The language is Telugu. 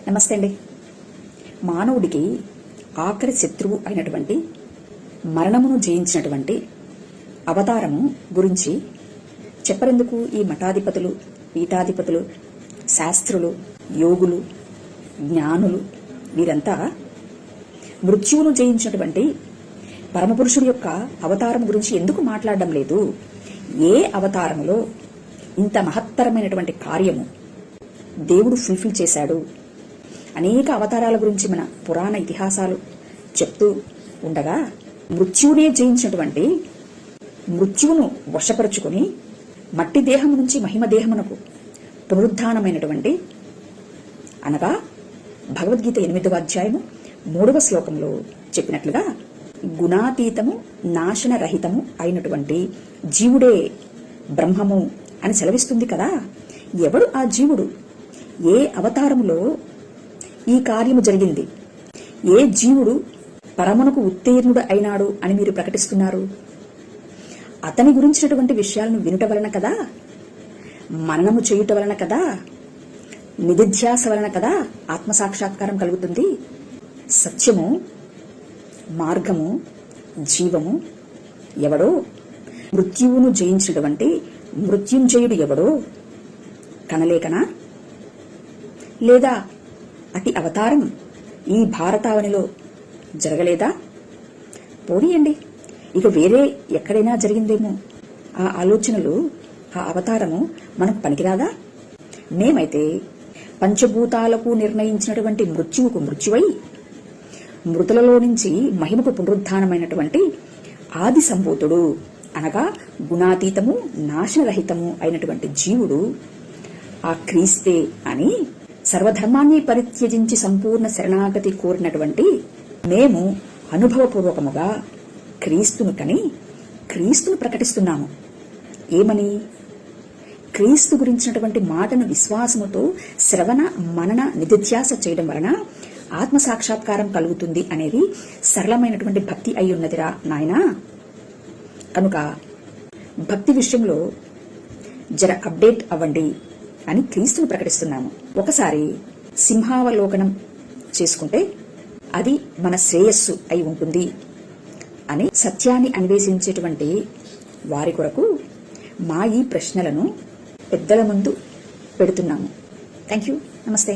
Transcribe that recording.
నమస్తే అండి. మానవుడికి ఆఖరి శత్రువు అయినటువంటి మరణమును జయించినటువంటి అవతారము గురించి చెప్పరెందుకు ఈ మఠాధిపతులు, పీఠాధిపతులు, శాస్త్రులు, యోగులు, జ్ఞానులు వీరంతా మృత్యువును జయించినటువంటి పరమపురుషుడి యొక్క అవతారం గురించి ఎందుకు మాట్లాడడం లేదు? ఏ అవతారములో ఇంత మహత్తరమైనటువంటి కార్యము దేవుడు ఫుల్ఫిల్ చేశాడు? అనేక అవతారాల గురించి మన పురాణ ఇతిహాసాలు చెప్తూ ఉండగా మృత్యువునే జయించినటువంటి, మృత్యువును వశపరుచుకుని మట్టి దేహము నుంచి మహిమ దేహమునకు పునరుద్ధానమైనటువంటి, అనగా భగవద్గీత 8వ అధ్యాయము 3వ శ్లోకంలో చెప్పినట్లుగా గుణాతీతము నాశనరహితము అయినటువంటి జీవుడే బ్రహ్మము అని సెలవిస్తుంది కదా. ఎవడు ఆ జీవుడు? ఏ అవతారములో ఈ కార్యము జరిగింది? ఏ జీవుడు పరమునకు ఉత్తీర్ణుడు అయినాడు అని మీరు ప్రకటిస్తున్నారు? అతని గురించినటువంటి విషయాలను వినుట వలన కదా, మననము చేయుట వలన కదా, నిధిధ్యాస వలన కదా ఆత్మసాక్షాత్కారం కలుగుతుంది. సత్యము, మార్గము, జీవము ఎవడో, మృత్యువును జయించినటువంటి మృత్యుంజయుడు ఎవడో కనలేకనా? లేదా అతి అవతారం ఈ భారతావనిలో జరగలేదా? పోనీయండి, ఇక వేరే ఎక్కడైనా జరిగిందేమో. ఆ ఆలోచనలు, ఆ అవతారము మనకు పనికిరాదా? మేమైతే పంచభూతాలకు నిర్ణయించినటువంటి మృత్యువుకు మృత్యువై మృతులలో నుంచి మహిమకు పునరుద్ధానమైనటువంటి ఆది సంభూతుడు, అనగా గుణాతీతము నాశనరహితము అయినటువంటి జీవుడు ఆ క్రీస్తే అని సర్వధర్మాన్ని పరిత్యజించి సంపూర్ణ శరణాగతి కోరినటువంటి మేము అనుభవపూర్వకముగా క్రీస్తును కని క్రీస్తును ప్రకటిస్తున్నాము. ఏమని? క్రీస్తు గురించినటువంటి మాటను విశ్వాసముతో శ్రవణ మనన నిధిధ్యాస చేయడం వలన ఆత్మసాక్షాత్కారం కలుగుతుంది అనేది సరళమైనటువంటి భక్తి అయి ఉన్నదిరా నాయనా. కనుక భక్తి విషయంలో జర అప్డేట్ అవ్వండి అని క్రీస్తును ప్రకటిస్తున్నాము. ఒకసారి సింహావలోకనం చేసుకుంటే అది మన శ్రేయస్సు అయి ఉంటుంది అని సత్యాన్ని అన్వేషించేటువంటి వారి కొరకు మా ఈ ప్రశ్నలను పెద్దల ముందు పెడుతున్నాము. Thank you. నమస్తే.